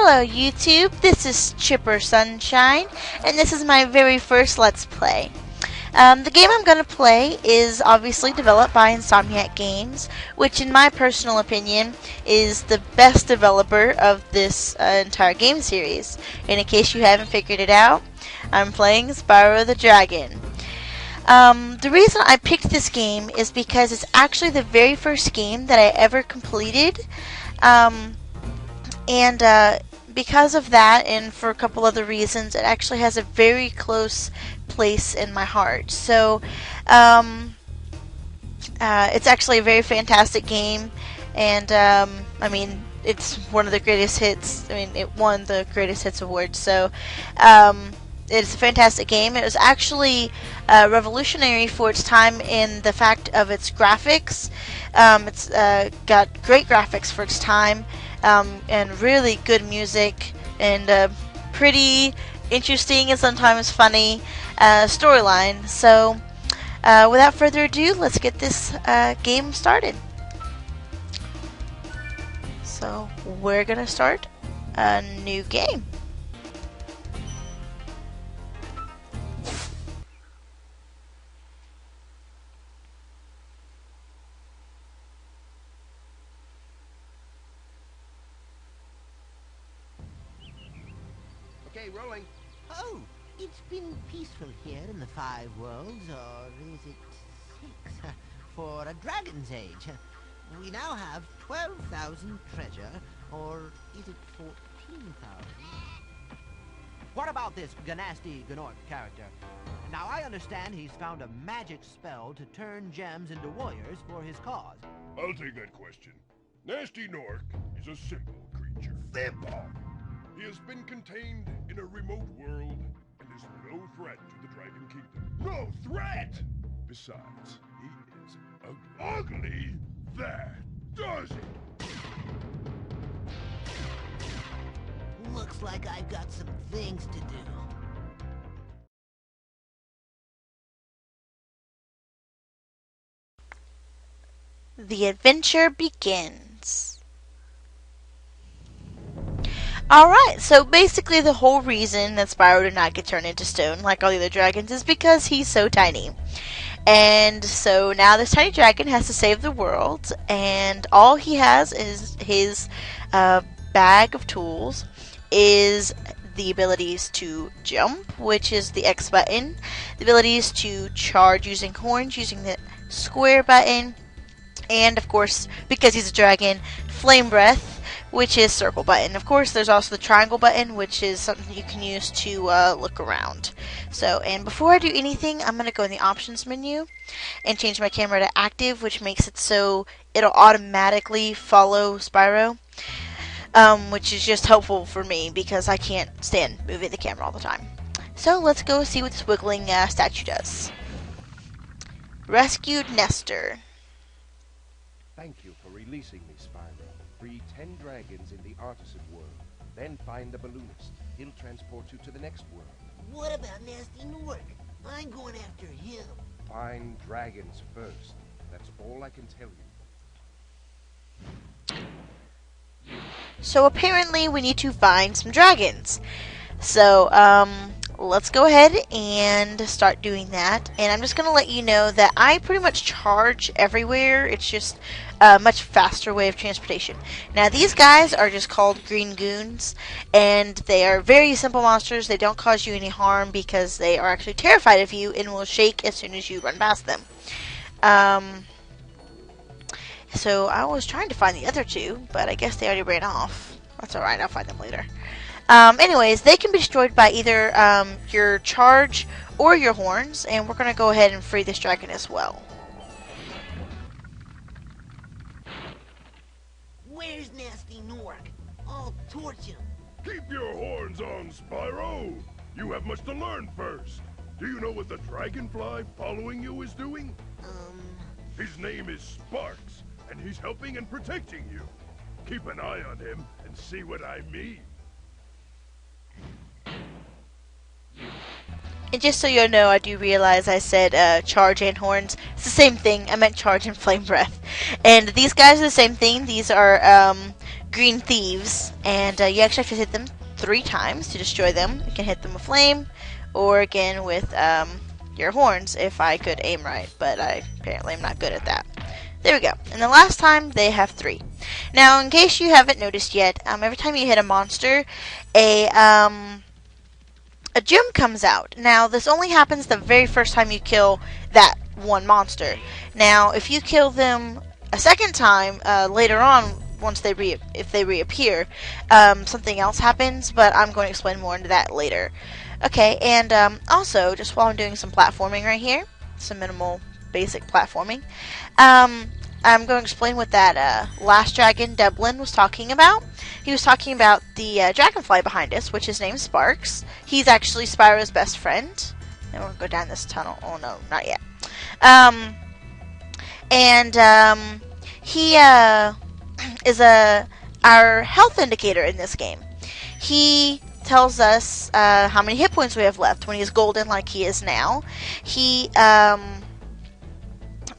Hello YouTube, this is Chipper Sunshine, and this is my very first Let's Play. The game I'm going to play is obviously developed by Insomniac Games, which in my personal opinion is the best developer of this entire game series. And in case you haven't figured it out, I'm playing Spyro the Dragon. The reason I picked this game is because it's actually the very first game that I ever completed. Because of that, and for a couple other reasons, it actually has a very close place in my heart. So, it's actually a very fantastic game, and I mean, it's one of the greatest hits. I mean, it won the greatest hits award. So, it's a fantastic game. It was actually revolutionary for its time in the fact of its graphics. It's got great graphics for its time. And really good music, and pretty interesting and sometimes funny storyline. So, without further ado, let's get this game started. So, we're gonna start a new game. Okay, rolling. Oh, it's been peaceful here in the Five Worlds, or is it 6? For a Dragon's Age. We now have 12,000 treasure, or is it 14,000? What about this Gnasty Gnorc character? Now I understand he's found a magic spell to turn gems into warriors for his cause. I'll take that question. Gnasty Gnorc is a simple creature. Simple! He has been contained in a remote world and is no threat to the Dragon Kingdom. No threat! Besides, he is ugly. That does it! Looks like I've got some things to do. The adventure begins. Alright, so basically the whole reason that Spyro did not get turned into stone like all the other dragons is because he's so tiny. And so now this tiny dragon has to save the world, and all he has is his bag of tools, is the abilities to jump, which is the X button, the abilities to charge using horns using the square button, and of course, because he's a dragon, flame breath, which is circle button. Of course, there's also the triangle button, which is something you can use to look around. So, and before I do anything, I'm going to go in the options menu and change my camera to active, which makes it so it'll automatically follow Spyro, which is just helpful for me because I can't stand moving the camera all the time. So let's go see what this wiggling statue does. Rescued Nestor. Thank you for releasing me, Spyro. Free 10 dragons in the artisan world. Then find the balloonist. He'll transport you to the next world. What about Gnasty Gnorc? I'm going after him. Find dragons first. That's all I can tell you. So apparently we need to find some dragons. So, let's go ahead and start doing that. And I'm just going to let you know that I pretty much charge everywhere. It's just a much faster way of transportation. Now, these guys are just called green goons, and they are very simple monsters. They don't cause you any harm because they are actually terrified of you and will shake as soon as you run past them. So I was trying to find the other two, but I guess they already ran off. That's alright, I'll find them later. Anyways, they can be destroyed by either your charge or your horns, and we're going to go ahead and free this dragon as well. Where's Gnasty Gnorc? I'll torch him. Keep your horns on, Spyro! You have much to learn first. Do you know what the dragonfly following you is doing? His name is Sparks, and he's helping and protecting you. Keep an eye on him and see what I mean. And just so you know, I do realize I said charge and horns. It's the same thing. I meant charge and flame breath. And these guys are the same thing. These are green thieves, and you actually have to hit them 3 times to destroy them. You can hit them with flame, or again with your horns if I could aim right, but I apparently am not good at that. There we go. And the last time they have 3. Now, in case you haven't noticed yet, every time you hit a monster, a gem comes out. Now, this only happens the very first time you kill that one monster. Now, if you kill them a second time later on, once if they reappear, something else happens, but I'm going to explain more into that later. Okay, and also, just while I'm doing some platforming right here, some minimal basic platforming, I'm going to explain what that last dragon, Devlin, was talking about. He was talking about the dragonfly behind us, which is named Sparks. He's actually Spyro's best friend. And we'll go down this tunnel. Oh no, not yet. He is our health indicator in this game. He tells us how many hit points we have left when he's golden like he is now. He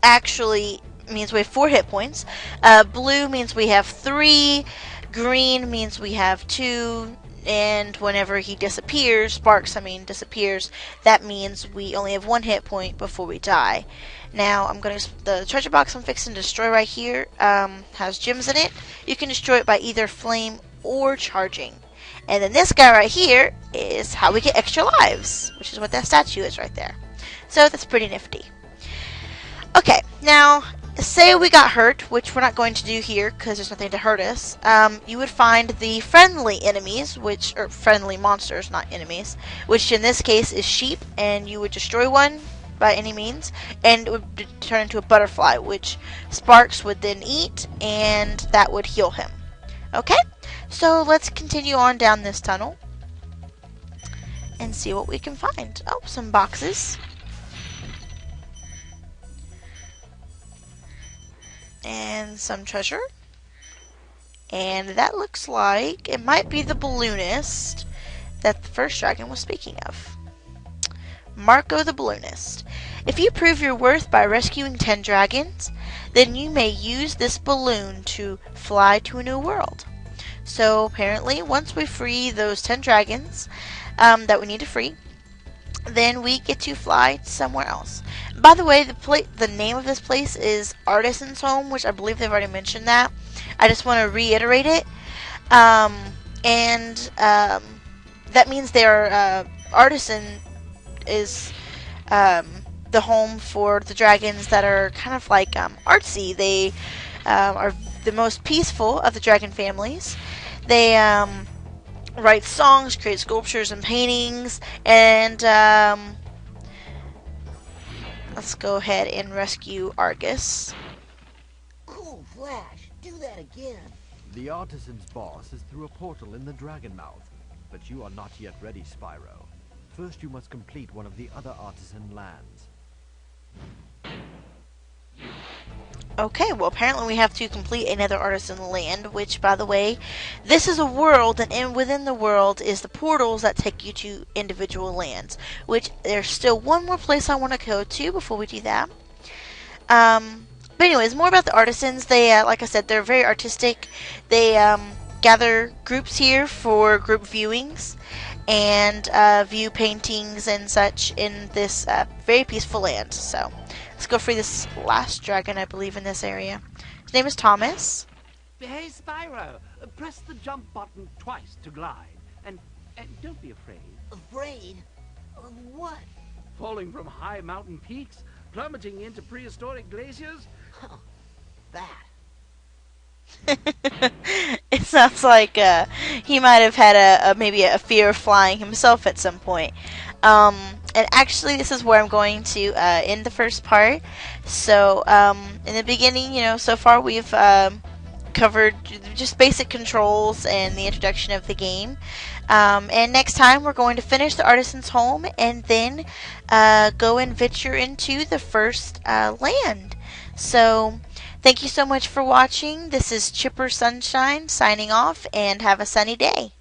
actually means we have 4 hit points. Blue means we have 3. Green means we have 2. And whenever he disappears, disappears, that means we only have 1 hit point before we die. Now, the treasure box I'm fixing to destroy right here has gems in it. You can destroy it by either flame or charging. And then this guy right here is how we get extra lives, which is what that statue is right there. So that's pretty nifty. Okay, now, say we got hurt, which we're not going to do here because there's nothing to hurt us. You would find the friendly enemies, or friendly monsters, not enemies, which in this case is sheep, and you would destroy one by any means, and it would turn into a butterfly, which Sparks would then eat, and that would heal him. Okay, so let's continue on down this tunnel and see what we can find. Oh, some boxes. And some treasure. And that looks like it might be the balloonist that the first dragon was speaking of. Marco the Balloonist. If you prove your worth by rescuing 10 dragons, then you may use this balloon to fly to a new world. So apparently, once we free those 10 dragons that we need to free, then we get to fly somewhere else. By the way, the name of this place is Artisan's Home, which I believe they've already mentioned that. I just want to reiterate it. That means their artisan is the home for the dragons that are kind of like artsy. They are the most peaceful of the dragon families. They write songs, create sculptures and paintings, and let's go ahead and rescue Argus. Cool Flash, do that again. The artisan's boss is through a portal in the dragon mouth, but you are not yet ready, Spyro. First you must complete one of the other artisan lands. Okay, well apparently we have to complete another artisan land, which, by the way, this is a world, and within the world is the portals that take you to individual lands, which there's still one more place I want to go to before we do that. But anyways, more about the artisans. They, like I said, they're very artistic. They gather groups here for group viewings and view paintings and such in this very peaceful land. So let's go free this last dragon, I believe, in this area. His name is Thomas. Hey, Spyro, press the jump button twice to glide. And don't be afraid. Afraid? Of what? Falling from high mountain peaks? Plummeting into prehistoric glaciers? Huh, that. It sounds like he might have had maybe a fear of flying himself at some point. And actually, this is where I'm going to end the first part. So, in the beginning, so far we've covered just basic controls and the introduction of the game. And next time we're going to finish the Artisan's Home and then go and venture into the first land. So, thank you so much for watching. This is Chipper Sunshine signing off, and have a sunny day.